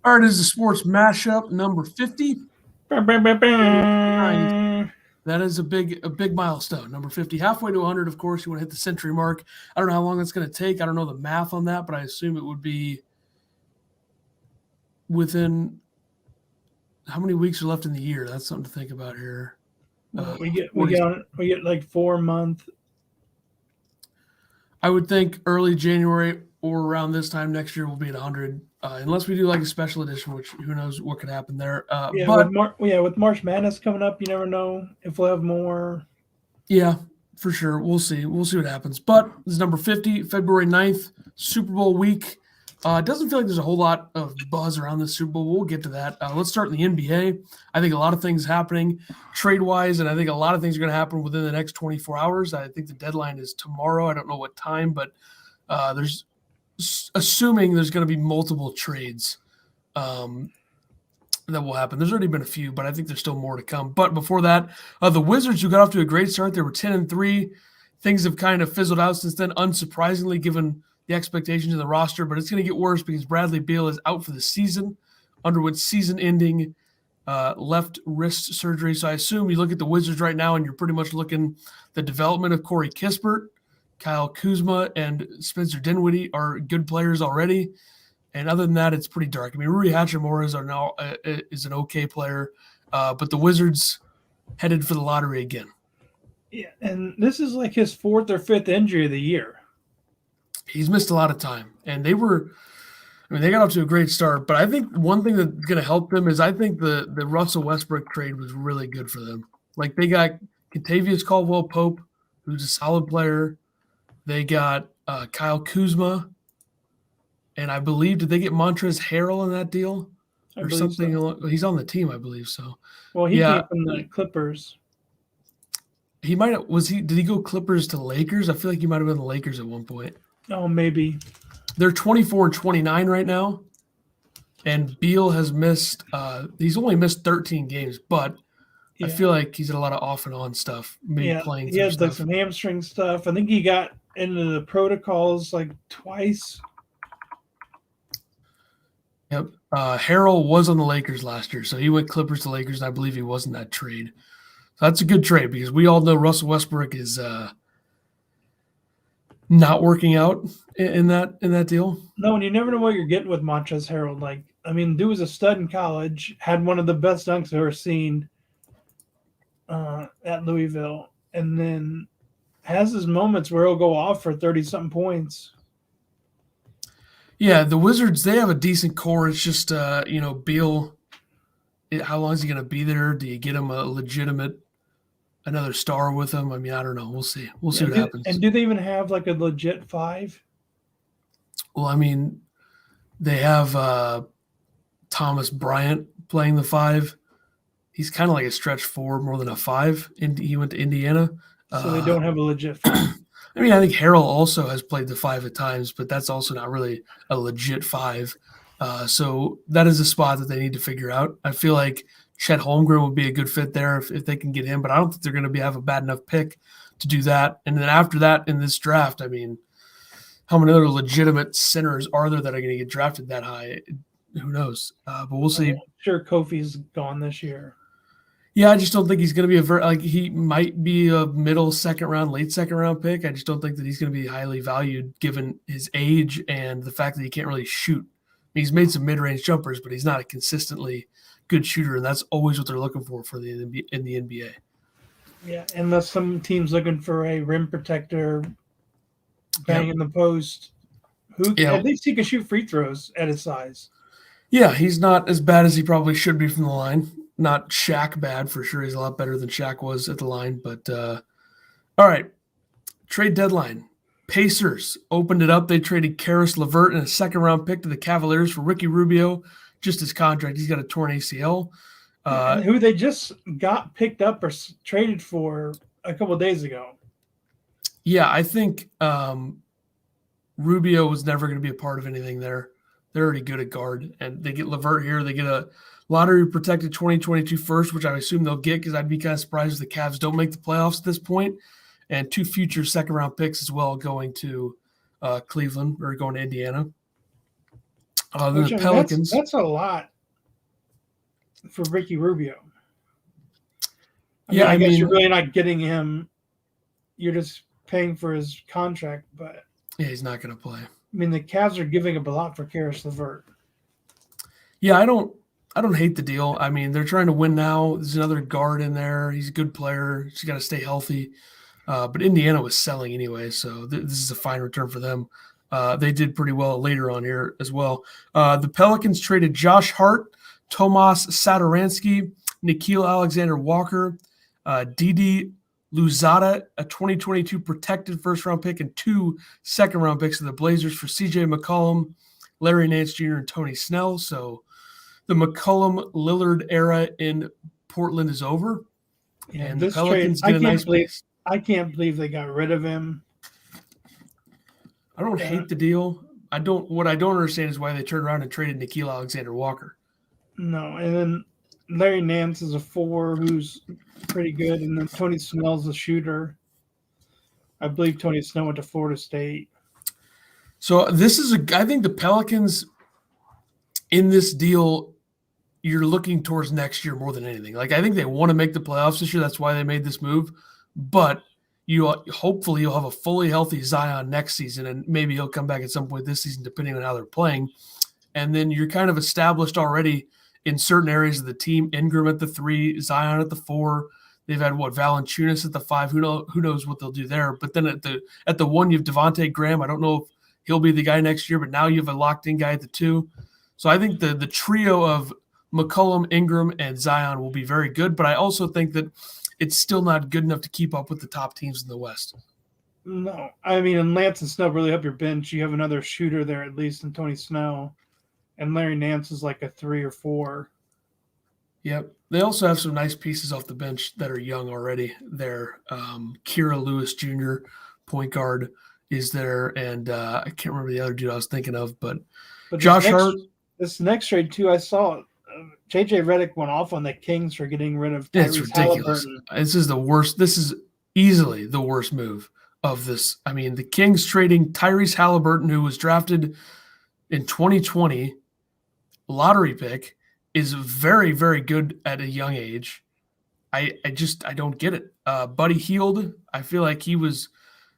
All right, is the Sports Mashup number 50. Bah, bah, bah, Nice. bah. That is a big milestone. Number 50, halfway to 100. Of course, you want to hit the century mark. I don't know how long that's going to take. I don't know the math on that, but I assume it would be within how many weeks are left in the year. That's something to think about here. Well, we 40. get on we get like 4 month. I would think early January or around this time next year we'll be at 100, unless we do like a special edition, which who knows what could happen there. But With March Madness coming up, you never know if we'll have more. yeah, for sure. We'll see. We'll see what happens. But this is number 50, February 9th, Super Bowl week. It doesn't feel like there's a whole lot of buzz around the Super Bowl. We'll get to that. Let's start in the NBA. I think a lot of things happening trade-wise, and I think a lot of things are going to happen within the next 24 hours. I think the deadline is tomorrow. I don't know what time, but there's assuming there's going to be multiple trades that will happen. There's already been a few, but I think there's still more to come. But before that, the Wizards, who got off to a great start, they were 10-3. Things have kind of fizzled out since then, unsurprisingly, given the expectations of the roster. But it's going to get worse because Bradley Beal is out for the season, underwent season-ending left wrist surgery. So I assume you look at the Wizards right now, and you're pretty much looking the development of Corey Kispert, Kyle Kuzma, and Spencer Dinwiddie are good players already. And other than that, it's pretty dark. I mean, Rui Hachimura is an okay player, but the Wizards headed for the lottery again. Yeah, and this is like his fourth or fifth injury of the year. He's missed a lot of time, and they got off to a great start. But I think one thing that's going to help them is I think the Russell Westbrook trade was really good for them. Like they got Kentavious Caldwell-Pope, who's a solid player. They got Kyle Kuzma. And I believe, did they get Montrezl Harrell in that deal or something? So. He's on the team, I believe so. Well, he came from the Clippers. He might have, did he go Clippers to Lakers? I feel like he might have been the Lakers at one point. Oh, maybe. They're 24-29 right now. And Beal has missed, he's only missed 13 games, but I feel like he's had a lot of off and on stuff. Playing he had like some hamstring stuff. I think he got into the protocols like twice. Yep. Harrell was on the Lakers last year, so he went Clippers to Lakers, and I believe he was in that trade. So that's a good trade because we all know Russell Westbrook is not working out in that deal. No, and you never know what you're getting with Montrezl Harrell. Like, I mean, dude was a stud in college, had one of the best dunks I've ever seen at Louisville, and then has his moments where he'll go off for 30-something points. Yeah, the Wizards, they have a decent core. It's just, Beal, how long is he going to be there? Do you get him a legitimate, another star with him? I mean, I don't know. We'll see. We'll see what happens. And do they even have like a legit five? Well, I mean, they have Thomas Bryant playing the five. He's kind of like a stretch four more than a five. He went to Indiana. So they don't have a legit five. I mean, I think Harrell also has played the five at times, but that's also not really a legit five. So that is a spot that they need to figure out. I feel like Chet Holmgren would be a good fit there if they can get him, but I don't think they're going to have a bad enough pick to do that. And then after that in this draft, I mean, how many other legitimate centers are there that are going to get drafted that high? Who knows? But we'll see. I'm sure Kofi's gone this year. Yeah, I just don't think he's going to be he might be a middle second round, late second round pick. I just don't think that he's going to be highly valued given his age and the fact that he can't really shoot. I mean, he's made some mid-range jumpers, but he's not a consistently good shooter, and that's always what they're looking for in the NBA. Yeah, unless some team's looking for a rim protector, banging the post, at least he can shoot free throws at his size. Yeah, he's not as bad as he probably should be from the line. Not Shaq bad for sure. He's a lot better than Shaq was at the line. But all right, trade deadline. Pacers opened it up. They traded Karis LeVert and a second-round pick to the Cavaliers for Ricky Rubio. Just his contract. He's got a torn ACL. Who they just got picked up or traded for a couple of days ago. Yeah, I think Rubio was never going to be a part of anything there. They're already good at guard. And they get LeVert here. They get a lottery-protected 2022 first, which I assume they'll get because I'd be kind of surprised if the Cavs don't make the playoffs at this point. And 2 future second-round picks as well going to Cleveland or going to Indiana. Then the Pelicans. That's a lot for Ricky Rubio. I guess you're really not getting him. You're just paying for his contract, but yeah, he's not going to play. I mean, the Cavs are giving up a lot for Karis LeVert. Yeah, I don't hate the deal. I mean, they're trying to win now. There's another guard in there. He's a good player. He's got to stay healthy. But Indiana was selling anyway, so this is a fine return for them. They did pretty well later on here as well. The Pelicans traded Josh Hart, Tomas Satoransky, Nickeil Alexander-Walker, Didi Louzada, a 2022 protected first-round pick, and 2 second-round picks of the Blazers for C.J. McCollum, Larry Nance Jr., and Tony Snell. So the McCollum-Lillard era in Portland is over. Yeah, and the Pelicans get a nice piece. I can't believe they got rid of him. I don't hate the deal. What I don't understand is why they turned around and traded Nickeil Alexander-Walker. No, and then Larry Nance is a 4 who's pretty good, and then Tony Snell's a shooter. I believe Tony Snell went to Florida State. So I think the Pelicans in this deal, you're looking towards next year more than anything. Like, I think they want to make the playoffs this year. That's why they made this move. But hopefully you'll have a fully healthy Zion next season, and maybe he'll come back at some point this season, depending on how they're playing. And then you're kind of established already in certain areas of the team. Ingram at the 3, Zion at the 4. They've had Valanciunas at the 5. Who knows what they'll do there? But then at the 1, you have Devontae Graham. I don't know if he'll be the guy next year, but now you have a locked-in guy at the 2. So I think the trio of McCollum, Ingram, and Zion will be very good. But I also think that it's still not good enough to keep up with the top teams in the West. No, I mean, and Lance and Snell really up your bench. You have another shooter there at least in Tony Snell, and Larry Nance is like a 3 or 4. Yep. They also have some nice pieces off the bench that are young already there. Kira Lewis Jr., point guard, is there, and I can't remember the other dude I was thinking of, but Josh Hart. This next trade too, I saw JJ Redick went off on the Kings for getting rid of Tyrese. It's ridiculous. Halliburton. This is the worst. This is easily the worst move of this. I mean, the Kings trading Tyrese Halliburton, who was drafted in 2020, lottery pick, is very, very good at a young age. I don't get it. Buddy Hield, I feel like he was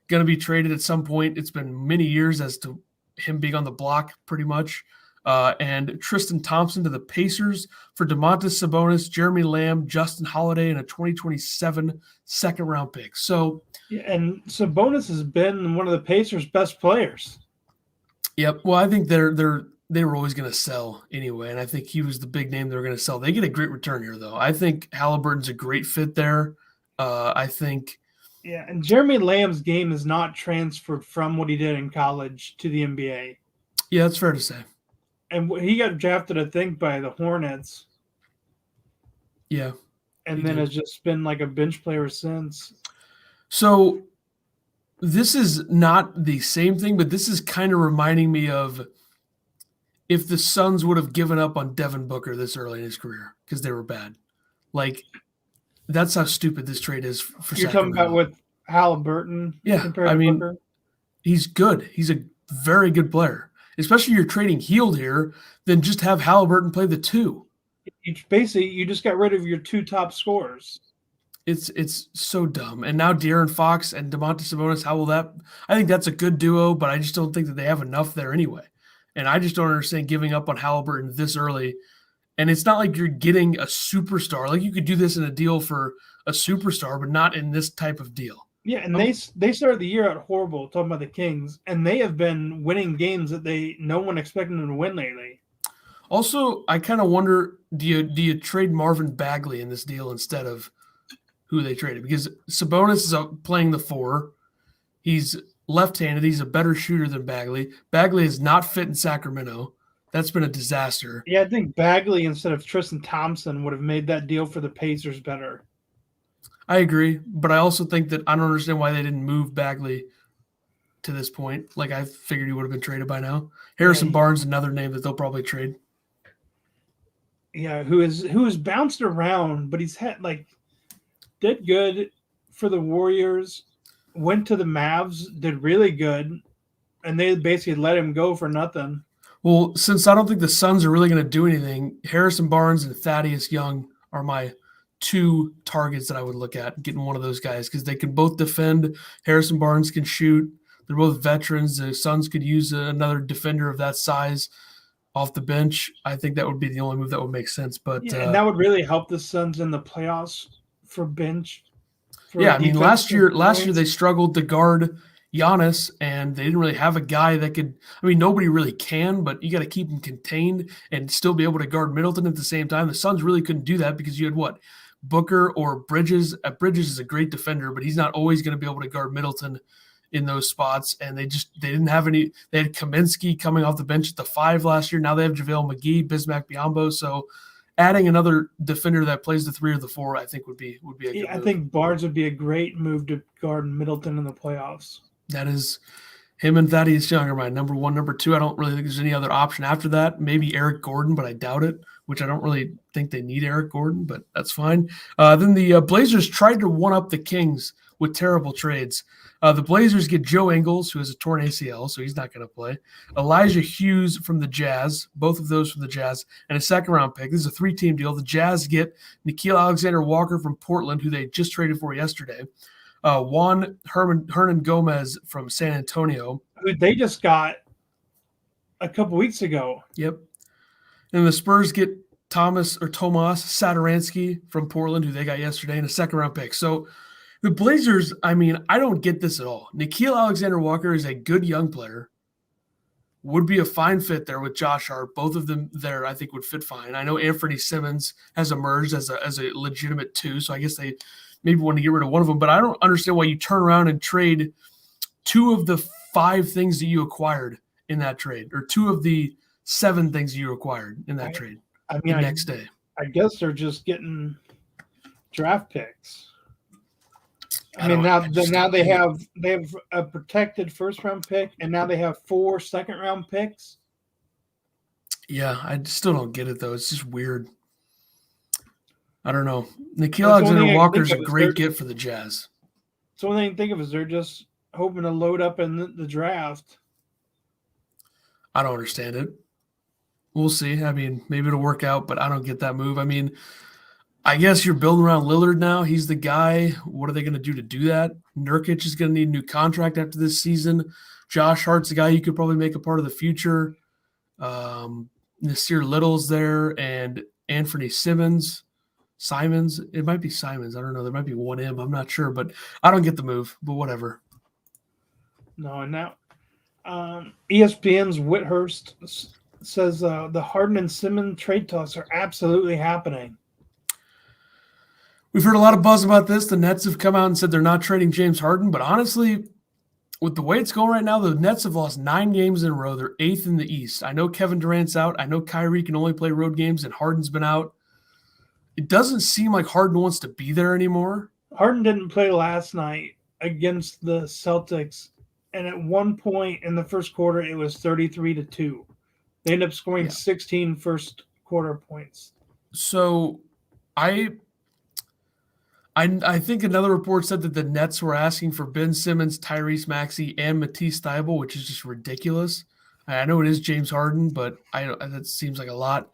going to be traded at some point. It's been many years as to him being on the block pretty much. And Tristan Thompson to the Pacers for Domantas Sabonis, Jeremy Lamb, Justin Holiday, and a 2027 second-round pick. So, yeah, and Sabonis has been one of the Pacers' best players. Yep. Well, I think they were always going to sell anyway, and I think he was the big name they were going to sell. They get a great return here, though. I think Halliburton's a great fit there. I think. Yeah, and Jeremy Lamb's game is not transferred from what he did in college to the NBA. Yeah, that's fair to say. And he got drafted, I think, by the Hornets. Yeah. And then has just been like a bench player since. So this is not the same thing, but this is kind of reminding me of if the Suns would have given up on Devin Booker this early in his career because they were bad. Like, that's how stupid this trade is for You're Sacramento. talking about with Halliburton? Yeah. Compared to Booker? He's good. He's a very good player. Especially you're trading Hield here, then just have Halliburton play the 2. You just got rid of your 2 top scorers. It's so dumb. And now De'Aaron Fox and Domantas Sabonis, how will that – I think that's a good duo, but I just don't think that they have enough there anyway. And I just don't understand giving up on Halliburton this early. And it's not like you're getting a superstar. Like, you could do this in a deal for a superstar, but not in this type of deal. Yeah, and they started the year out horrible, talking about the Kings, and they have been winning games that no one expected them to win lately. Also, I kind of wonder, do you trade Marvin Bagley in this deal instead of who they traded? Because Sabonis is playing the 4. He's left-handed. He's a better shooter than Bagley. Bagley is not fit in Sacramento. That's been a disaster. Yeah, I think Bagley instead of Tristan Thompson would have made that deal for the Pacers better. I agree, but I also think that I don't understand why they didn't move Bagley to this point. Like, I figured he would have been traded by now. Harrison Barnes, another name that they'll probably trade. Yeah, who is bounced around, but he's did good for the Warriors, went to the Mavs, did really good, and they basically let him go for nothing. Well, since I don't think the Suns are really going to do anything, Harrison Barnes and Thaddeus Young are my two targets that I would look at getting one of those guys because they can both defend. Harrison Barnes can shoot. They're both veterans. The Suns could use another defender of that size off the bench. I think that would be the only move that would make sense. But and that would really help the Suns in the playoffs for bench. I mean, last year they struggled to guard Giannis, and they didn't really have a guy that could. I mean, nobody really can, but you got to keep him contained and still be able to guard Middleton at the same time. The Suns really couldn't do that because you had what, Booker or Bridges. Bridges is a great defender, but he's not always going to be able to guard Middleton in those spots. And they didn't have any. They had Kaminsky coming off the bench at the 5 last year. Now they have JaVale McGee, Bismack Biyombo. So adding another defender that plays the 3 or the 4, I think would be a good move. I think Barnes would be a great move to guard Middleton in the playoffs. That is him and Thaddeus Young are my number 1, number 2. I don't really think there's any other option after that. Maybe Eric Gordon, but I doubt it, which I don't really think they need Eric Gordon, but that's fine. Then the Blazers tried to one-up the Kings with terrible trades. The Blazers get Joe Ingles, who has a torn ACL, so he's not going to play. Elijah Hughes from the Jazz, both of those from the Jazz, and a second-round pick. This is a 3-team deal. The Jazz get Nickeil Alexander-Walker from Portland, who they just traded for yesterday. Juan Hernan Gomez from San Antonio. Who they just got a couple weeks ago. Yep. And the Spurs get Tomas Satoransky from Portland, who they got yesterday, and a second-round pick. So the Blazers, I mean, I don't get this at all. Nickeil Alexander-Walker is a good young player. Would be a fine fit there with Josh Hart. Both of them there, I think, would fit fine. I know Anthony Simmons has emerged as a legitimate 2, so I guess they maybe want to get rid of one of them. But I don't understand why you turn around and trade 2 of the 5 things that you acquired in that trade, or 2 of the 7 things you acquired in that trade. I mean, the next day. I guess they're just getting draft picks. I mean, now they have a protected first-round pick, and now they have 4 second-round picks. Yeah, I still don't get it, though. It's just weird. I don't know. Nickeil Alexander-Walker is a great get for the Jazz. So one thing I can think of is they're just hoping to load up in the draft. I don't understand it. We'll see. I mean, maybe it'll work out, but I don't get that move. I mean, I guess you're building around Lillard now. He's the guy. What are they going to do that? Nurkic is going to need a new contract after this season. Josh Hart's a guy you could probably make a part of the future. Nasir Little's there, and Anthony Simons. It might be Simons. I don't know. There might be one M. I'm not sure, but I don't get the move, but whatever. No, and now ESPN's Whithurst says the Harden and Simmons trade talks are absolutely happening. We've heard a lot of buzz about this. The Nets have come out and said they're not trading James Harden, but honestly, with the way it's going right now, the Nets have lost 9 games in a row. They're 8th in the East. I know Kevin Durant's out. I know Kyrie can only play road games, and Harden's been out. It doesn't seem like Harden wants to be there anymore. Harden didn't play last night against the Celtics, and at one point in the first quarter, it was 33-2. They ended up scoring 16 first quarter points. So I think another report said that the Nets were asking for Ben Simmons, Tyrese Maxey, and Matisse Thybulle, which is just ridiculous. I know it is James Harden, but that seems like a lot.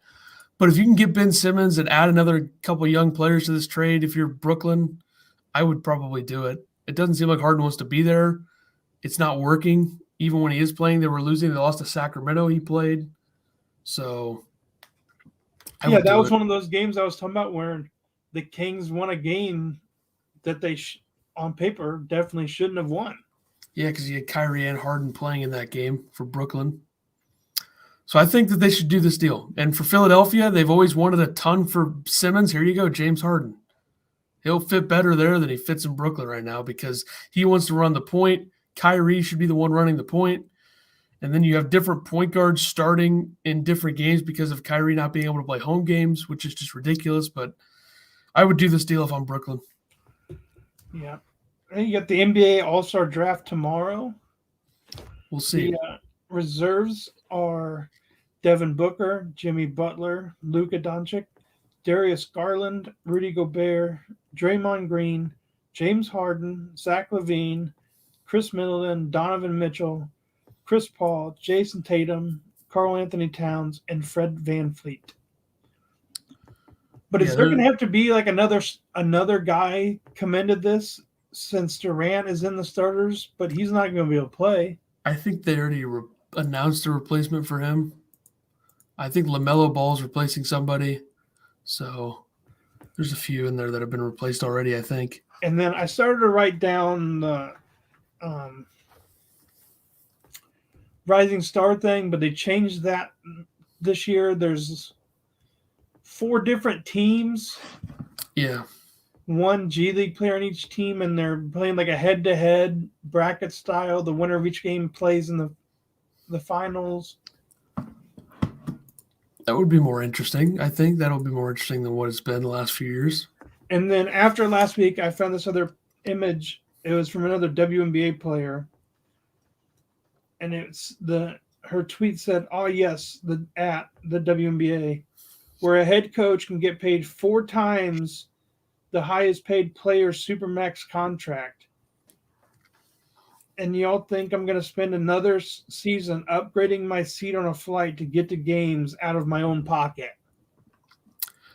But if you can get Ben Simmons and add another couple young players to this trade, if you're Brooklyn, I would probably do it. It doesn't seem like Harden wants to be there. It's not working. Even when he is playing, they were losing. They lost to Sacramento. He played. So, that was one of those games I was talking about where the Kings won a game that they, on paper, definitely shouldn't have won. Yeah, because you had Kyrie and Harden playing in that game for Brooklyn. So I think that they should do this deal. And for Philadelphia, they've always wanted a ton for Simmons. Here you go, James Harden. He'll fit better there than he fits in Brooklyn right now because he wants to run the point. Kyrie should be the one running the point. And then you have different point guards starting in different games because of Kyrie not being able to play home games, which is just ridiculous. But I would do this deal if I'm Brooklyn. Yeah. And you got the NBA All-Star Draft tomorrow. We'll see. The reserves are Devin Booker, Jimmy Butler, Luka Doncic, Darius Garland, Rudy Gobert, Draymond Green, James Harden, Zach LaVine, Chris Middleton, Donovan Mitchell, Chris Paul, Jason Tatum, Karl Anthony Towns, and Fred VanVleet. But Yeah, is there going to have to be like another guy commended this since Durant is in the starters, but he's not going to be able to play? I think they already announced a replacement for him. I think LaMelo Ball is replacing somebody. So there's a few in there that have been replaced already, I think. And then I started to write down the Rising Star thing, but they changed that this year. There's 4 different teams. Yeah. 1 G League player on each team, and they're playing like a head-to-head bracket style. The winner of each game plays in the finals. That would be more interesting. I think that'll be more interesting than what it's been the last few years. And then after last week, I found this other image. It was from another WNBA player. And her tweet said, "Oh yes, at the WNBA, where a head coach can get paid 4 times the highest paid player's supermax contract. And y'all think I'm going to spend another season upgrading my seat on a flight to get to games out of my own pocket?"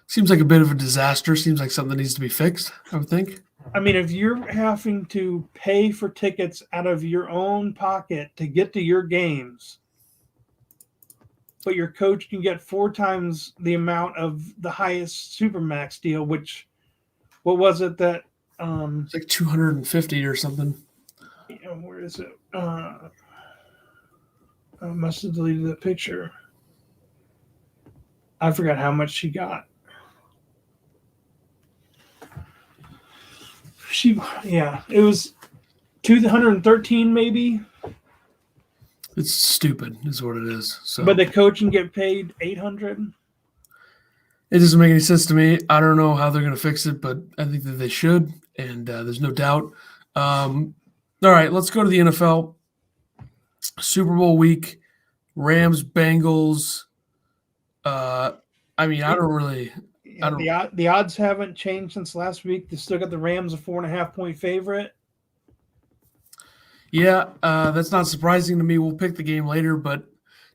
Seems like a bit of a disaster. Seems like something that needs to be fixed, I would think. I mean, if you're having to pay for tickets out of your own pocket to get to your games, but your coach can get 4 times the amount of the highest supermax deal, which, what was it that? It's like 250 or something. Where is it? I must have deleted the picture. I forgot how much she got. It was 213 maybe. It's stupid, is what it is. So, but the coach can get paid 800. It doesn't make any sense to me. I don't know how they're going to fix it, but I think that they should, and there's no doubt. All right, let's go to the NFL. Super Bowl week, Rams, Bengals. I don't really. The odds haven't changed since last week. They still got the Rams a 4.5-point favorite. Yeah, that's not surprising to me. We'll pick the game later, but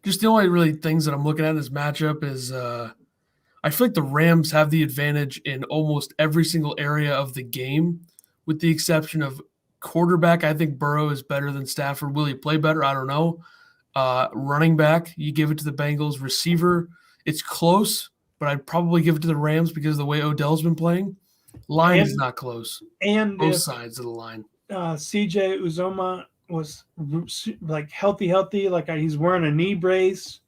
just the only really things that I'm looking at in this matchup is I feel like the Rams have the advantage in almost every single area of the game, with the exception of quarterback. I think Burrow is better than Stafford. Will he play better? I don't know. Running back, you give it to the Bengals. Receiver, it's close, but I'd probably give it to the Rams because of the way Odell's been playing. Line is not close. And both sides of the line. CJ Uzoma was like healthy, like he's wearing a knee brace.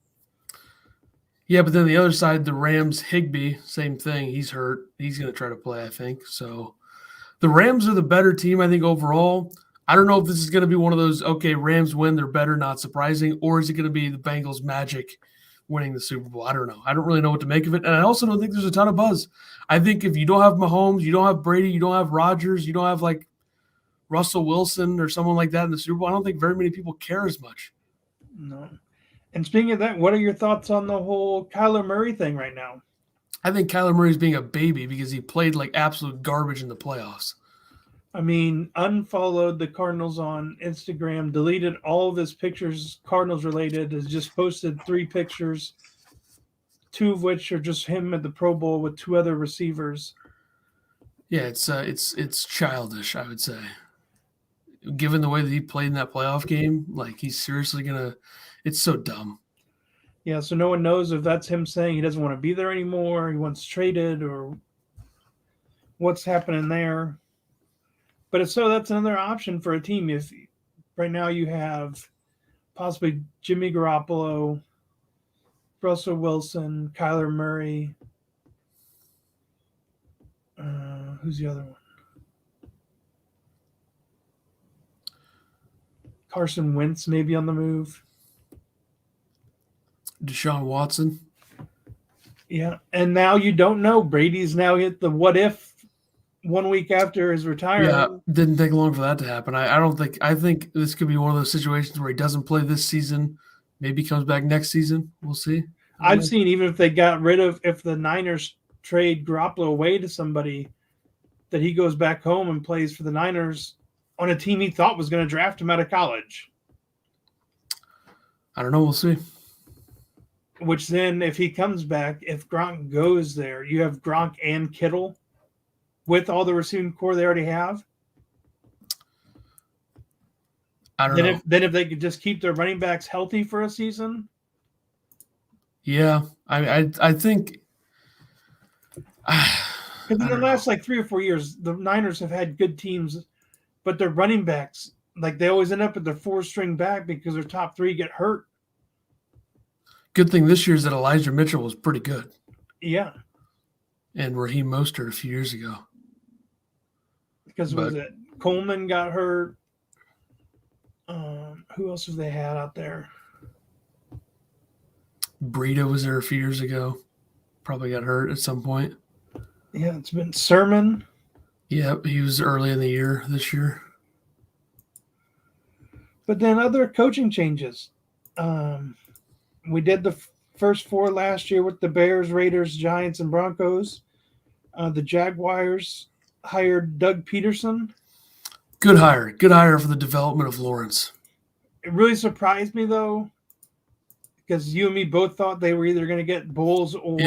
Yeah, but then the other side, the Rams, Higbee, same thing. He's hurt. He's going to try to play, I think. So the Rams are the better team, I think, overall. I don't know if this is going to be one of those, okay, Rams win, they're better, not surprising, or is it going to be the Bengals magic winning the Super Bowl? I don't know. I don't really know what to make of it. And I also don't think there's a ton of buzz. I think if you don't have Mahomes, you don't have Brady, you don't have Rodgers, you don't have like Russell Wilson or someone like that in the Super Bowl, I don't think very many people care as much. No. And speaking of that, what are your thoughts on the whole Kyler Murray thing right now? I think Kyler Murray's being a baby because he played like absolute garbage in the playoffs. I mean, unfollowed the Cardinals on Instagram, deleted all of his pictures Cardinals related, has just posted 3 pictures, 2 of which are just him at the Pro Bowl with 2 other receivers. Yeah, it's childish, I would say. Given the way that he played in that playoff game, like he's seriously gonna. It's so dumb. Yeah, so no one knows if that's him saying he doesn't want to be there anymore, he wants traded, or what's happening there. But so that's another option for a team. If right now you have possibly Jimmy Garoppolo, Russell Wilson, Kyler Murray. Who's the other one? Carson Wentz maybe on the move. Deshaun Watson. Yeah, and now you don't know. Brady's now hit the what if 1 week after his retirement. Yeah, didn't take long for that to happen. I think this could be one of those situations where he doesn't play this season, maybe comes back next season. We'll see. I've seen even if the Niners trade Garoppolo away to somebody, that he goes back home and plays for the Niners on a team he thought was going to draft him out of college. I don't know. We'll see. which then if he comes back, if Gronk goes there, you have Gronk and Kittle with all the receiving core they already have. I don't know. If they could just keep their running backs healthy for a season. Yeah, I think Because in the last like 3 or 4 years, the Niners have had good teams, but their running backs, like they always end up at their 4-string back because their top 3 get hurt. Good thing this year is that Elijah Mitchell was pretty good. Yeah. And Raheem Mostert a few years ago. Because was it Coleman got hurt? Who else have they had out there? Breida was there a few years ago. Probably got hurt at some point. Yeah, it's been Sermon. Yeah, he was early in the year this year. But then other coaching changes. We did the first 4 last year with the Bears, Raiders, Giants, and Broncos. The Jaguars hired Doug Peterson. Good hire. Good hire for the development of Lawrence. It really surprised me, though, because you and me both thought they were either going to get Bowles or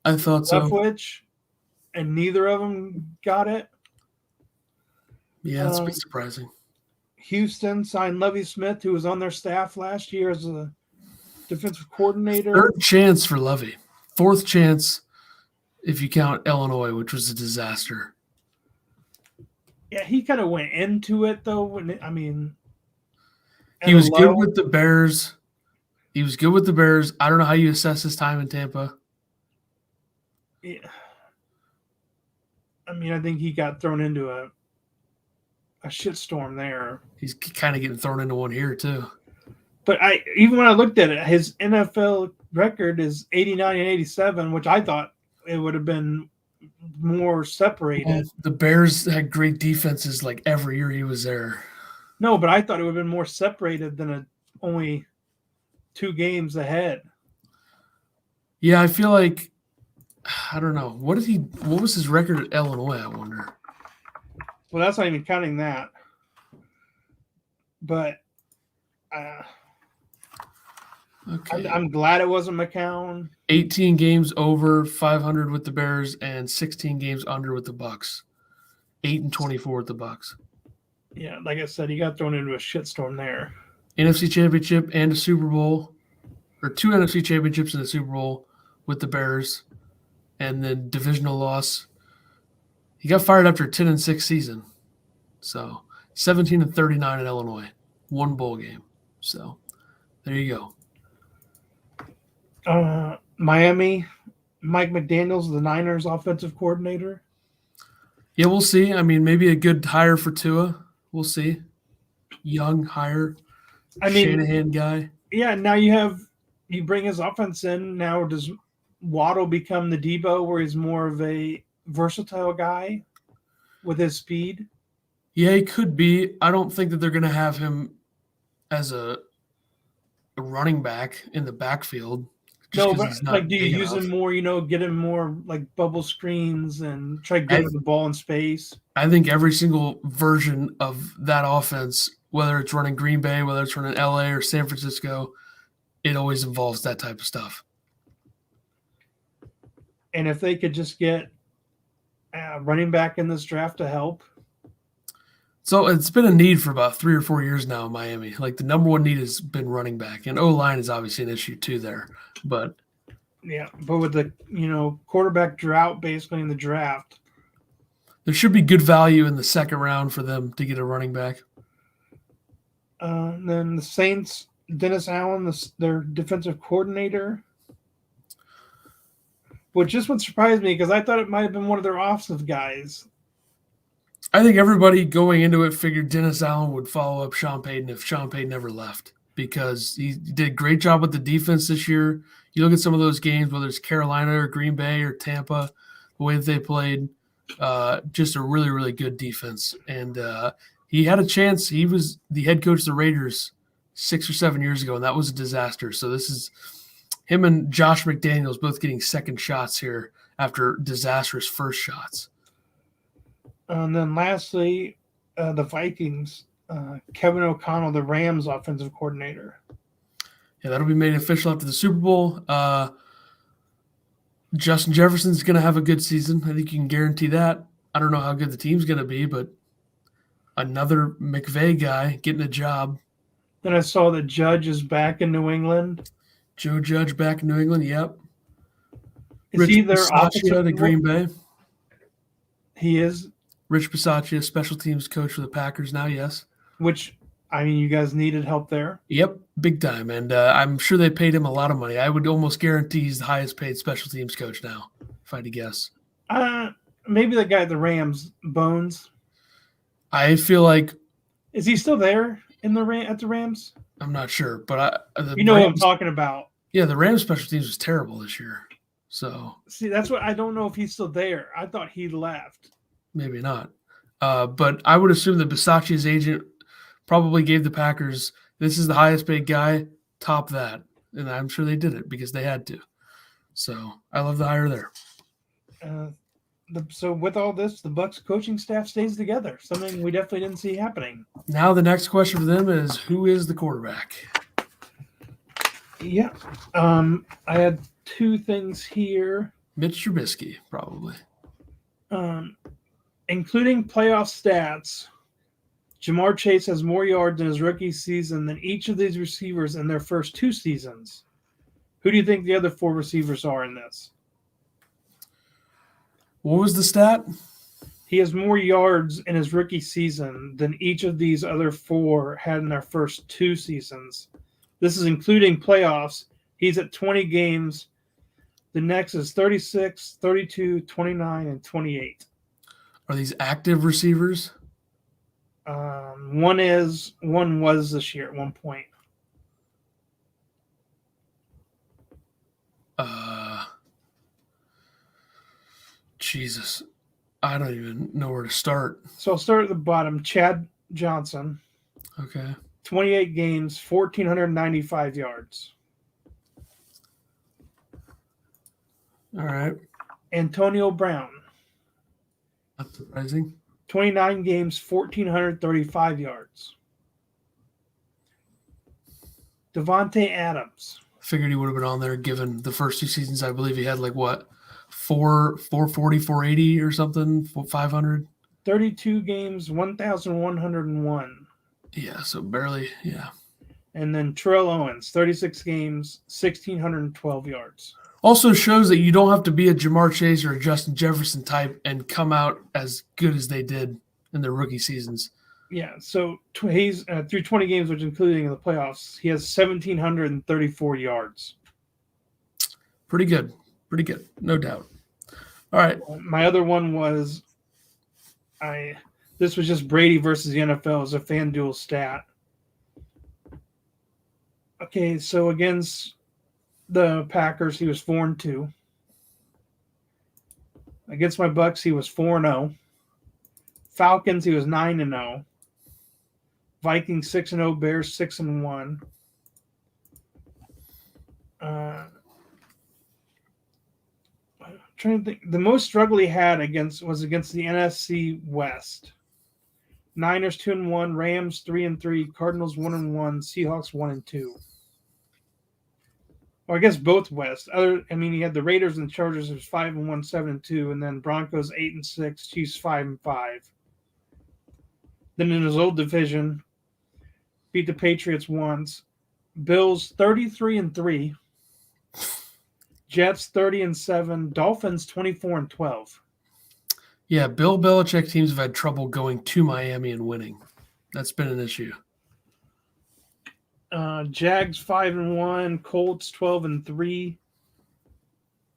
I thought so. Leftwich, and neither of them got it. Yeah, that's a bit surprising. Houston signed Lovie Smith, who was on their staff last year as a defensive coordinator. 3rd chance for Lovie. 4th chance if you count Illinois, which was a disaster. Yeah, he kind of went into it, though. He was good with the Bears. I don't know how you assess his time in Tampa. Yeah. I think he got thrown into a shitstorm there. He's kind of getting thrown into one here, too. But even when I looked at it, his NFL record is 89 and 87, which I thought it would have been more separated. Well, the Bears had great defenses like every year he was there. No, but I thought it would have been more separated than only 2 games ahead. Yeah, I feel like I don't know. What was his record at Illinois, I wonder? Well, that's not even counting that. But okay. I'm glad it wasn't McCown. 18 games over 500 with the Bears and 16 games under with the Bucks. 8-24 with the Bucks. Yeah, like I said, he got thrown into a shitstorm there. NFC Championship and a Super Bowl, or 2 NFC Championships and a Super Bowl with the Bears, and then divisional loss. He got fired after a 10-6 season. So 17-39 in Illinois. 1 bowl game. So there you go. Miami, Mike McDaniels, the Niners offensive coordinator. Yeah, we'll see. Maybe a good hire for Tua. We'll see. Young hire. Shanahan guy. Yeah, now you bring his offense in. Now does Waddle become the Debo where he's more of a versatile guy with his speed? Yeah, he could be. I don't think that they're going to have him as a running back in the backfield. No, but do you use him more, get him more like bubble screens and try to get him the ball in space? I think every single version of that offense, whether it's running Green Bay, whether it's running LA or San Francisco, it always involves that type of stuff. And if they could just get running back in this draft to help. So it's been a need for about 3 or 4 years now in Miami. Like the number 1 need has been running back, and O-line is obviously an issue too there. But with the quarterback drought basically in the draft, there should be good value in the 2nd round for them to get a running back. Then the Saints, Dennis Allen, their defensive coordinator, which just would surprise me because I thought it might have been one of their offensive guys. I think everybody going into it figured Dennis Allen would follow up Sean Payton if Sean Payton never left because he did a great job with the defense this year. You look at some of those games, whether it's Carolina or Green Bay or Tampa, the way that they played, just a really, really good defense. And he had a chance. He was the head coach of the Raiders 6 or 7 years ago, and that was a disaster. So this is him and Josh McDaniels both getting second shots here after disastrous first shots. And then lastly, the Vikings, Kevin O'Connell, the Rams offensive coordinator. Yeah, that'll be made official after the Super Bowl. Justin Jefferson's going to have a good season. I think you can guarantee that. I don't know how good the team's going to be, but another McVay guy getting a job. Then I saw that Judge is back in New England. Joe Judge back in New England. Yep. Is Rich he their Bisaccia offensive? to Green Bay. He is. Rich Bisaccia, special teams coach for the Packers now, yes. Which, I mean, you guys needed help there. Yep, big time. And I'm sure they paid him a lot of money. I would almost guarantee he's the highest paid special teams coach now, if I had to guess. Maybe the guy at the Rams, Bones. I feel like – is he still there at the Rams? I'm not sure, but you know Rams, what I'm talking about. Yeah, the Rams special teams was terrible this year. So see, that's what I don't know if he's still there. I thought he left. Maybe not. But I would assume that Bisaccia's agent probably gave the Packers, this is the highest paid guy, top that. And I'm sure they did it because they had to. So I love the hire there. So with all this, the Bucs coaching staff stays together. Something we definitely didn't see happening. Now the next question for them is, who is the quarterback? Yeah. I had two things here. Mitch Trubisky, probably. Including playoff stats, Jamar Chase has more yards in his rookie season than each of these receivers in their first two seasons. Who do you think the other four receivers are in this? What was the stat? He has more yards in his rookie season than each of these other four had in their first two seasons. This is including playoffs. He's at 20 games. The next is 36, 32, 29, and 28. Are these active receivers? One was this year at one point. Jesus. I don't even know where to start. So I'll start at the bottom. Chad Johnson. Okay. 28 games, 1,495 yards. All right. Antonio Brown. Not surprising. 29 games, 1,435 yards. Devontae Adams. Figured he would have been on there given the first two seasons. I believe he had 440, 480 or something, 500. 32 games, 1,101. Yeah, so barely, yeah. And then Terrell Owens, 36 games, 1,612 yards. Also shows that you don't have to be a Jamar Chase or a Justin Jefferson type and come out as good as they did in their rookie seasons. Yeah, so he's through 20 games, which including in the playoffs, he has 1,734 yards. Pretty good, no doubt. All right. My other one was this was just Brady versus the NFL as a FanDuel stat. Okay, so against the Packers, he was 4-2. Against my Bucs, he was 4-0. Falcons, he was 9-0. Vikings 6-0. Bears 6-1. Trying to think, the most struggle he had was against the NFC West. Niners 2-1, Rams 3-3, Cardinals 1-1, Seahawks 1-2. Well, I guess both West. He had the Raiders and the Chargers was 5-1, 7-2, and then Broncos 8-6, Chiefs 5-5. Then in his old division, beat the Patriots once, Bills 33-3. Jets 30-7, Dolphins 24-12. Yeah, Bill Belichick teams have had trouble going to Miami and winning. That's been an issue. Jags 5-1, Colts 12-3,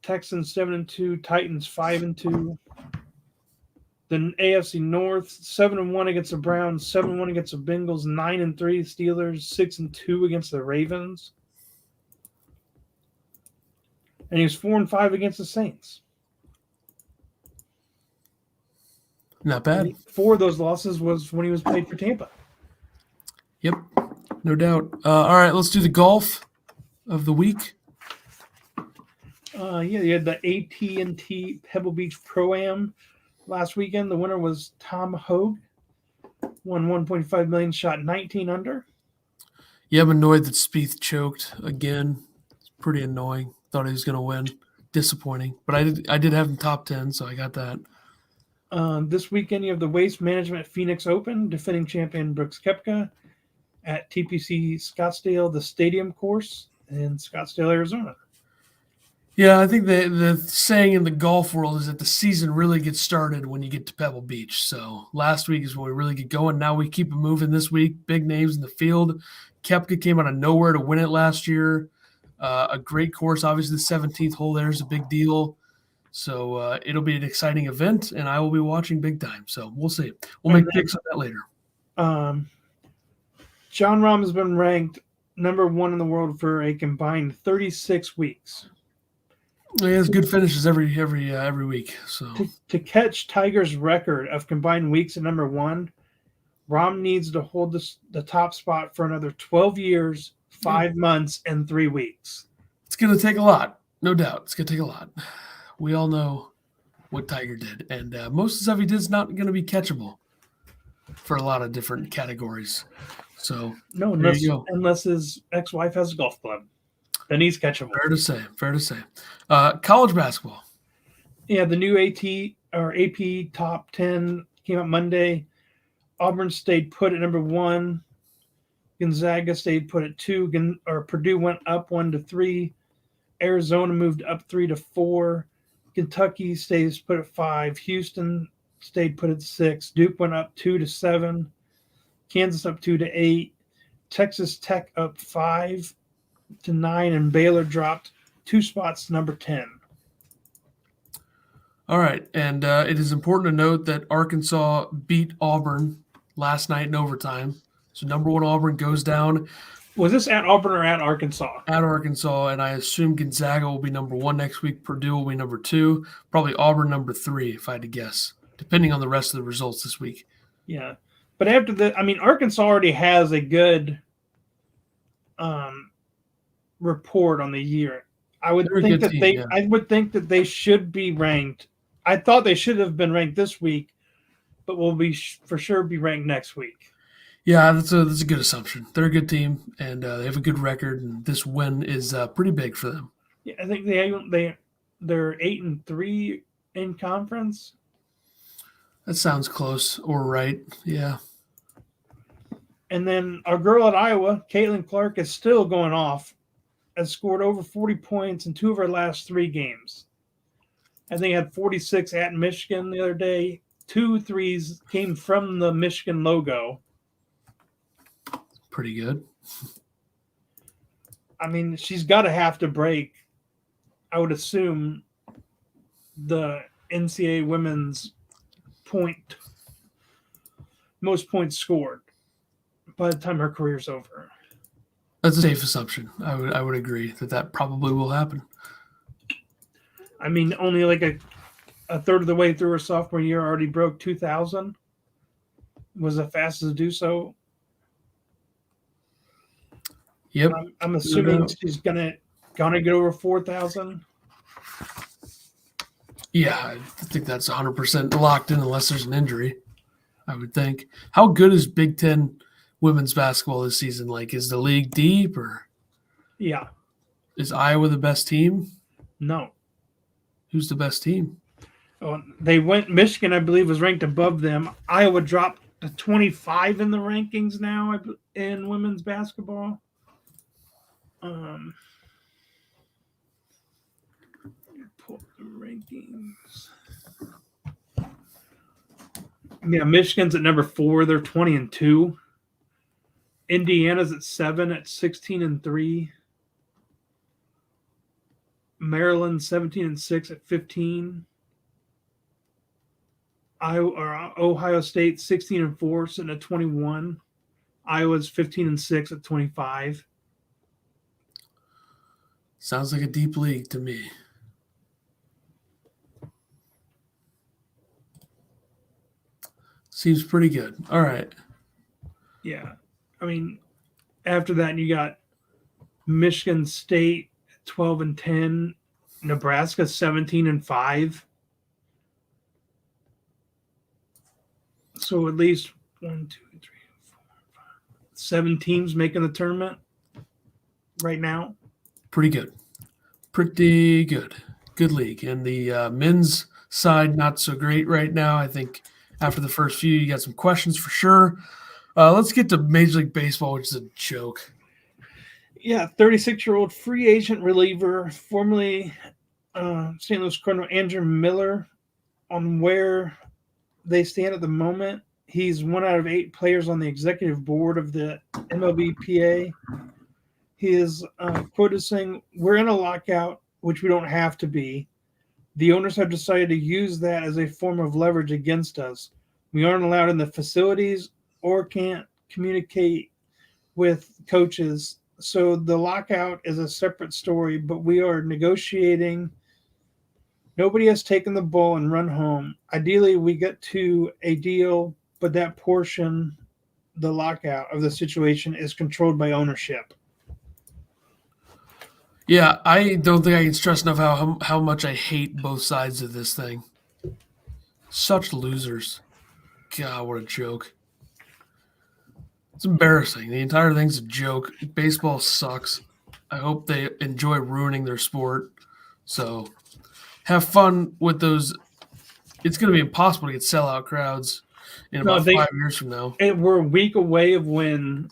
Texans 7-2, Titans 5-2. Then AFC North 7-1 against the Browns, 7-1 against the Bengals, 9-3 Steelers, 6-2 against the Ravens. And he was 4-5 against the Saints. Not bad. 4 of those losses was when he was played for Tampa. Yep, no doubt. All right, let's do the golf of the week. You had the AT&T Pebble Beach Pro-Am last weekend. The winner was Tom Hogue. Won $1.5 million, shot 19 under. Yeah, I'm annoyed that Spieth choked again. It's pretty annoying. Thought he was going to win. Disappointing. But I did have him top 10, so I got that. This weekend, you have the Waste Management Phoenix Open, defending champion Brooks Koepka at TPC Scottsdale, the stadium course in Scottsdale, Arizona. Yeah, I think the saying in the golf world is that the season really gets started when you get to Pebble Beach. So last week is when we really get going. Now we keep it moving this week. Big names in the field. Koepka came out of nowhere to win it last year. A great course. Obviously, the 17th hole there is a big deal. So it'll be an exciting event, and I will be watching big time. So we'll see. We'll make picks on that later. John Rahm has been ranked number 1 in the world for a combined 36 weeks. He has good finishes every week. So To catch Tiger's record of combined weeks at number 1, Rahm needs to hold the top spot for another 12 years, 5 months, and 3 weeks. It's going to take a lot. No doubt. It's going to take a lot. We all know what Tiger did. And most of the stuff he did is not going to be catchable for a lot of different categories. So no, unless his ex-wife has a golf club. Then he's catchable. Fair to say. College basketball. Yeah, the new AP top 10 came out Monday. Auburn stayed put at number 1. Gonzaga stayed put at 2. Purdue went up 1-3. Arizona moved up 3-4. Kentucky stays put at 5. Houston stayed put at 6. Duke went up 2-7. Kansas up 2-8. Texas Tech up 5-9, and Baylor dropped 2 spots to number 10. All right, and it is important to note that Arkansas beat Auburn last night in overtime. So number 1 Auburn goes down. Was this at Auburn or at Arkansas? At Arkansas, and I assume Gonzaga will be number 1 next week. Purdue will be number 2. Probably Auburn number 3, if I had to guess, depending on the rest of the results this week. Yeah. But after Arkansas already has a good report on the year. I would think that they should be ranked. I thought they should have been ranked this week, but will be for sure be ranked next week. Yeah, that's a good assumption. They're a good team, and they have a good record, and this win is pretty big for them. Yeah, I think they're 8-3 in conference. That sounds close or right. Yeah. And then our girl at Iowa, Caitlin Clark, is still going off. Has scored over 40 points in 2 of her last 3 games. I think had 46 at Michigan the other day. 2 threes came from the Michigan logo. Pretty good. I mean, she's got to have to break, I would assume, the NCAA women's most points scored by the time her career's over. That's a safe assumption. I would agree that probably will happen. I mean, only like a third of the way through her sophomore year already broke 2,000. Was the fastest to do so. Yep. I'm assuming she's gonna get over 4,000. Yeah, I think that's 100% locked in unless there's an injury, I would think. How good is Big Ten women's basketball this season? Like, is the league deep, or Yeah. is Iowa the best team? No. Who's the best team? Oh, Michigan, I believe, was ranked above them. Iowa dropped to 25 in the rankings now in women's basketball. Pull up the rankings. Yeah, Michigan's at number 4. They're 20-2. Indiana's at 7 at 16-3. Maryland 17-6 at 15. Ohio State 16-4 sitting at 21. Iowa's 15-6 at 25. Sounds like a deep league to me. Seems pretty good. All right. Yeah. I mean, after that, you got Michigan State 12-10, Nebraska 17-5. So at least 1, 2, 3, 4, 5, 7 teams making the tournament. right now. Pretty good. Pretty good. Good league. And the men's side, not so great right now. I think after the first few, you got some questions for sure. Let's get to Major League Baseball, which is a joke. Yeah, 36-year-old free agent reliever, formerly St. Louis Cardinal Andrew Miller, on where they stand at the moment. He's 1 out of 8 players on the executive board of the MLBPA. He is quoted saying, "We're in a lockout, which we don't have to be. The owners have decided to use that as a form of leverage against us. We aren't allowed in the facilities or can't communicate with coaches. So the lockout is a separate story, but we are negotiating. Nobody has taken the ball and run home. Ideally, we get to a deal, but that portion, the lockout of the situation, is controlled by ownership." Yeah, I don't think I can stress enough how much I hate both sides of this thing. Such losers. God, what a joke. It's embarrassing. The entire thing's a joke. Baseball sucks. I hope they enjoy ruining their sport. So have fun with those. It's going to be impossible to get sellout crowds in about 5 years from now. We're a week away of when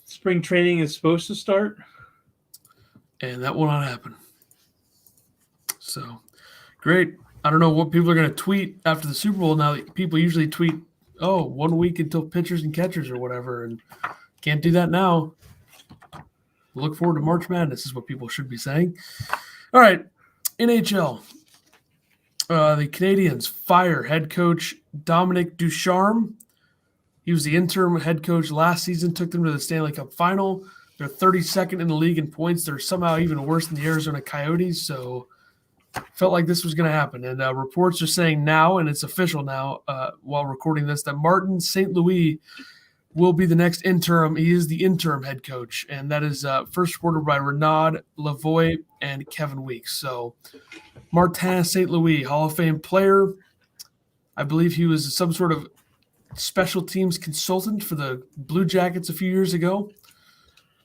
spring training is supposed to start. And that will not happen. So, great. I don't know what people are going to tweet after the Super Bowl now. People usually tweet, 1 week until pitchers and catchers or whatever, and can't do that now. Look forward to March Madness is what people should be saying. All right, NHL. The Canadiens fire head coach Dominic Ducharme. He was the interim head coach last season, took them to the Stanley Cup final. They're 32nd in the league in points. They're somehow even worse than the Arizona Coyotes, so felt like this was going to happen. And reports are saying now, and it's official now while recording this, that Martin St. Louis will be the next interim. He is the interim head coach, and that is first reported by Renaud Lavoie and Kevin Weeks. So Martin St. Louis, Hall of Fame player. I believe he was some sort of special teams consultant for the Blue Jackets a few years ago.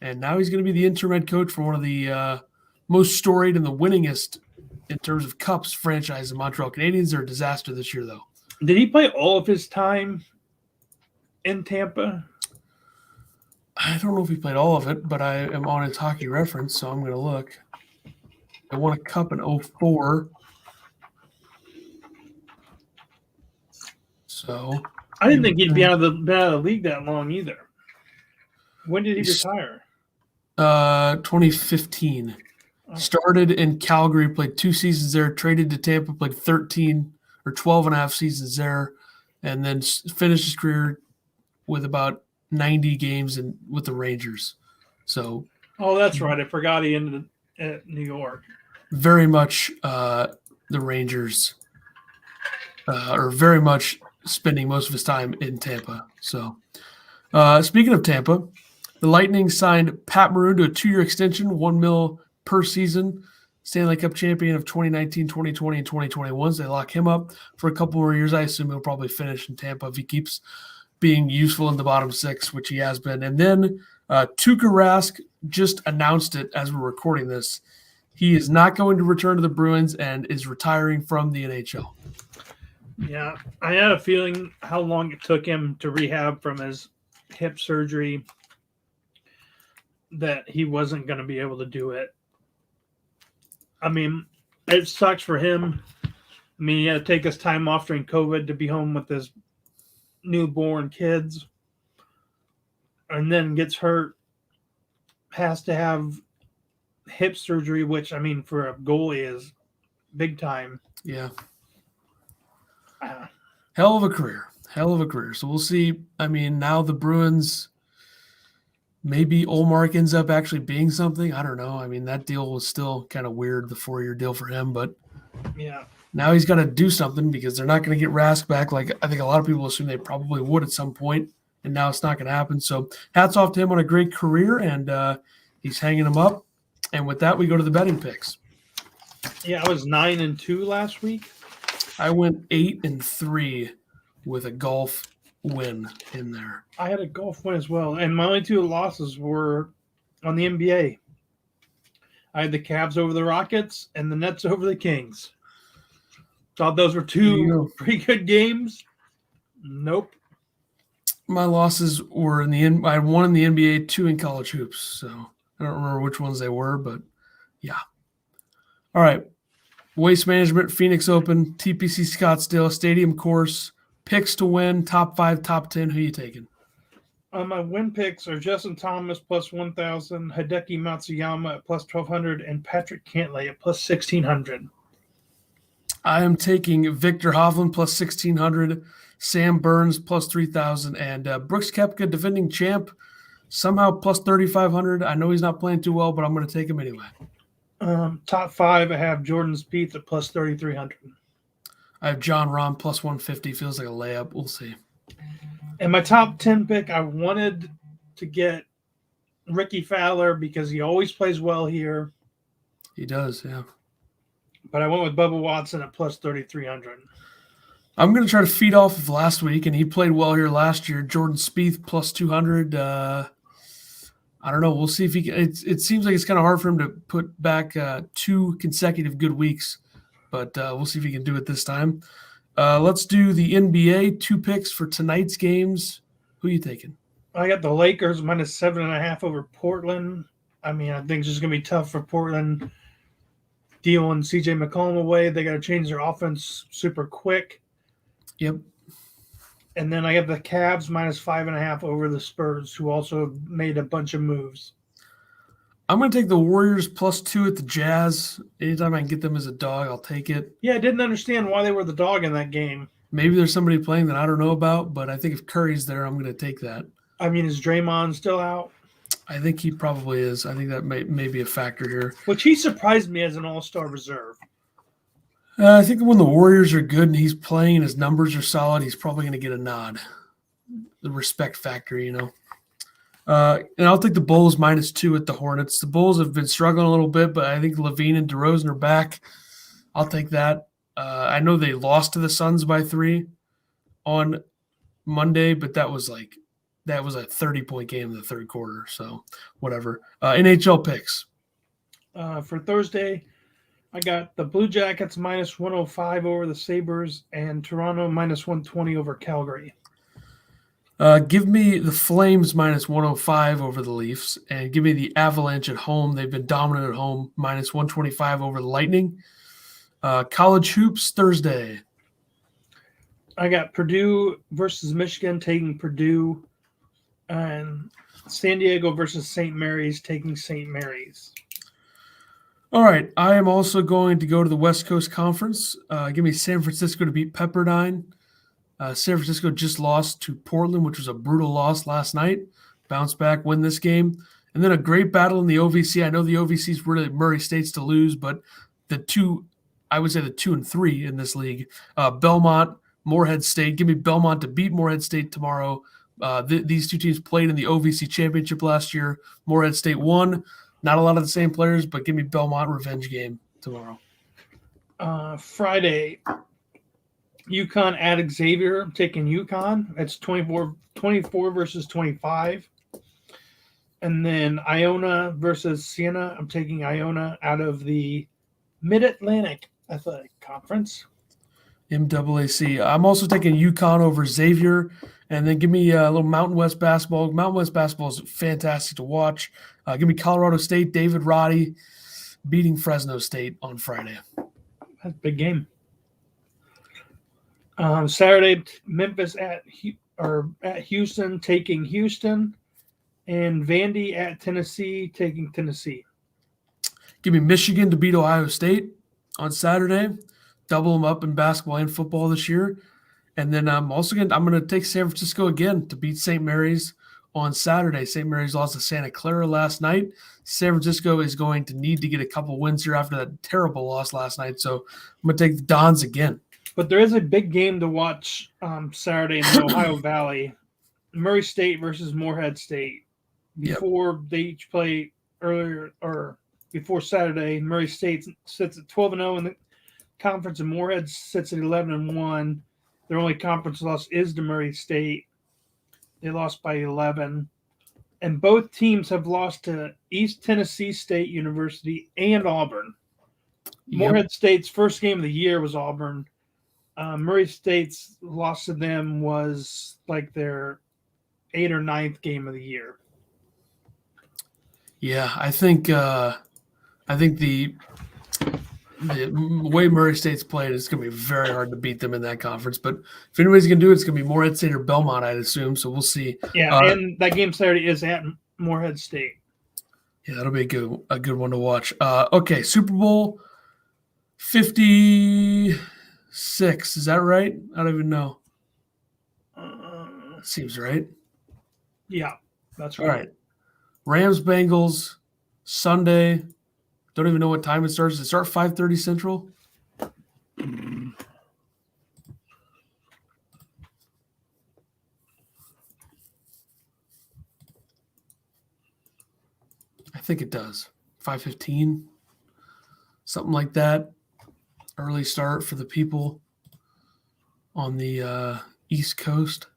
And now he's going to be the interim head coach for one of the most storied and the winningest in terms of cups franchise. The Montreal Canadiens are a disaster this year, though. Did he play all of his time in Tampa? I don't know if he played all of it, but I am on his hockey reference, so I'm going to look. I won a cup in 2004. So I didn't think he'd be out of the league that long either. When did he retire? 2015. Oh. Started in Calgary, played 2 seasons there, traded to Tampa, played 13 or 12 and a half seasons there, and then finished his career with about 90 games with the Rangers. So, that's right. I forgot he ended at New York. Very much the Rangers are very much spending most of his time in Tampa. So, speaking of Tampa, the Lightning signed Pat Maroon to a 2-year extension, $1 million per season. Stanley Cup champion of 2019, 2020, and 2021. So they lock him up for a couple more years. I assume he'll probably finish in Tampa if he keeps being useful in the bottom 6, which he has been. And then Tuukka Rask just announced it as we're recording this. He is not going to return to the Bruins and is retiring from the NHL. Yeah, I had a feeling how long it took him to rehab from his hip surgery that he wasn't going to be able to do it. I mean, it sucks for him. I mean, he had to take his time off during COVID to be home with his newborn kids, and then gets hurt, has to have hip surgery, which, I mean, for a goalie is big time. Yeah. Hell of a career. So we'll see. I mean, now the Bruins, maybe Ullmark ends up actually being something. I don't know. I mean, that deal was still kind of weird, the 4-year deal for him. But yeah, now he's got to do something because they're not going to get Rask back like I think a lot of people assume they probably would at some point, and now it's not going to happen. So hats off to him on a great career, and he's hanging them up. And with that, we go to the betting picks. Yeah, I was 9-2 last week. I went 8-3 with a golf win in there. I had a golf win as well, and my only 2 losses were on the NBA. I had the Cavs over the Rockets and the Nets over the Kings. Thought those were There you 2 go. pretty good games. Nope. My losses were I had 1 in the NBA, 2 in college hoops. So I don't remember which ones they were, but yeah. All right. Waste Management, Phoenix Open, TPC Scottsdale, Stadium Course, picks to win, top 5, top 10. Who you taking? My win picks are Justin Thomas plus 1,000, Hideki Matsuyama at plus 1,200, and Patrick Cantlay at plus 1,600. I am taking Victor Hovland plus 1,600, Sam Burns plus 3,000, and Brooks Koepka, defending champ, somehow plus 3,500. I know he's not playing too well, but I'm going to take him anyway. Top 5, I have Jordan Spieth at plus 3,300. I have John Rahm plus 150. Feels like a layup. We'll see. And my top 10 pick, I wanted to get Ricky Fowler because he always plays well here. He does, yeah. But I went with Bubba Watson at plus 3,300. I'm going to try to feed off of last week, and he played well here last year. Jordan Spieth plus 200. I don't know. We'll see if he can. It seems like it's kind of hard for him to put back 2 consecutive good weeks, but we'll see if he can do it this time. Let's do the NBA, 2 picks for tonight's games. Who are you taking? I got the Lakers minus 7.5 over Portland. I mean, I think it's just going to be tough for Portland dealing CJ McCollum away. They got to change their offense super quick. Yep. And then I have the Cavs minus 5.5 over the Spurs, who also made a bunch of moves. I'm going to take the Warriors plus 2 at the Jazz. Anytime I can get them as a dog, I'll take it. Yeah, I didn't understand why they were the dog in that game. Maybe there's somebody playing that I don't know about, but I think if Curry's there, I'm going to take that. I mean, is Draymond still out? I think he probably is. I think that may be a factor here. Which he surprised me as an all-star reserve. I think when the Warriors are good and he's playing and his numbers are solid, he's probably going to get a nod. The respect factor, you know. And I'll take the Bulls minus 2 at the Hornets. The Bulls have been struggling a little bit, but I think Levine and DeRozan are back. I'll take that. I know they lost to the Suns by 3 on Monday, but that was a 30-point game in the third quarter. So whatever. NHL picks. For Thursday, I got the Blue Jackets minus 105 over the Sabres and Toronto minus 120 over Calgary. Give me the Flames minus 105 over the Leafs, and give me the Avalanche at home. They've been dominant at home, minus 125 over the Lightning. College hoops Thursday. I got Purdue versus Michigan taking Purdue, and San Diego versus St. Mary's taking St. Mary's. All right, I am also going to go to the West Coast Conference. Give me San Francisco to beat Pepperdine. San Francisco just lost to Portland, which was a brutal loss last night. Bounce back, win this game. And then a great battle in the OVC. I know the OVC is really Murray State's to lose, but the 2 and 3 in this league. Belmont, Morehead State. Give me Belmont to beat Morehead State tomorrow. These 2 teams played in the OVC championship last year. Morehead State won. Not a lot of the same players, but give me Belmont revenge game tomorrow. Friday, UConn at Xavier. I'm taking UConn. It's 24 versus 25. And then Iona versus Siena. I'm taking Iona out of the Mid-Atlantic Athletic Conference. MAAC. I'm also taking UConn over Xavier. And then give me a little Mountain West basketball. Mountain West basketball is fantastic to watch. Give me Colorado State, David Roddy beating Fresno State on Friday. That's a big game. Saturday, Memphis at Houston taking Houston, and Vandy at Tennessee taking Tennessee. Give me Michigan to beat Ohio State on Saturday. Double them up in basketball and football this year. And then I'm going to take San Francisco again to beat St. Mary's on Saturday. St. Mary's lost to Santa Clara last night. San Francisco is going to need to get a couple wins here after that terrible loss last night. So I'm going to take the Dons again. But there is a big game to watch Saturday in the Ohio Valley. Murray State versus Morehead State. Before they each play earlier or before Saturday, Murray State sits at 12-0 in the conference, and Morehead sits at 11-1. Their only conference loss is to Murray State. They lost by 11. And both teams have lost to East Tennessee State University and Auburn. Yep. Morehead State's first game of the year was Auburn. Murray State's loss to them was like their 8th or 9th game of the year. Yeah, I think the way Murray State's played, it's going to be very hard to beat them in that conference. But if anybody's going to do it, it's going to be Morehead State or Belmont, I'd assume. So we'll see. Yeah, and that game Saturday is at Morehead State. Yeah, that'll be a good one to watch. Okay, Super Bowl 56. Is that right? I don't even know. Seems right. Yeah, that's right. All right. Rams Bengals Sunday. Don't even know what time it starts. Does it start 5:30 Central? I think it does. 5:15, something like that. Early start for the people on the East Coast.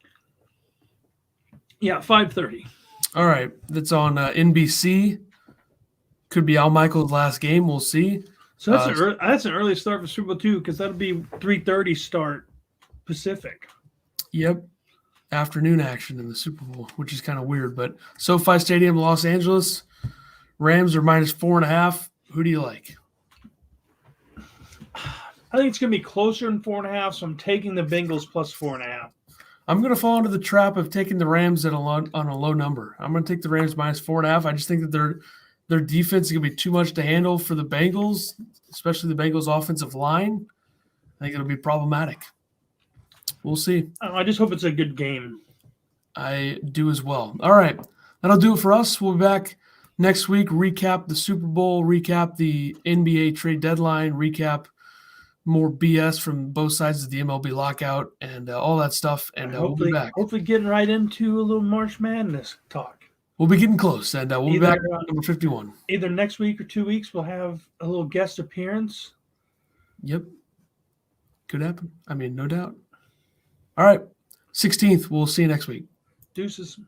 Yeah, 5:30. All right, that's on NBC. Could be Al Michaels' last game. We'll see. So that's an early start for Super Bowl II because that'll be 3:30 start Pacific. Yep. Afternoon action in the Super Bowl, which is kind of weird. But SoFi Stadium, Los Angeles, Rams are -4.5. Who do you like? I think it's going to be closer than 4.5, so I'm taking the Bengals plus 4.5. I'm going to fall into the trap of taking the Rams on a low number. I'm going to take the Rams -4.5. I just think that their defense is going to be too much to handle for the Bengals, especially the Bengals' offensive line. I think it'll be problematic. We'll see. I just hope it's a good game. I do as well. All right. That'll do it for us. We'll be back next week, recap the Super Bowl, recap the NBA trade deadline, recap more BS from both sides of the MLB lockout and all that stuff. And we'll be back. Hopefully getting right into a little March Madness talk. We'll be getting close, and we'll be back on number 51. Either next week or 2 weeks, we'll have a little guest appearance. Yep. Could happen. I mean, no doubt. All right. 16th. We'll see you next week. Deuces.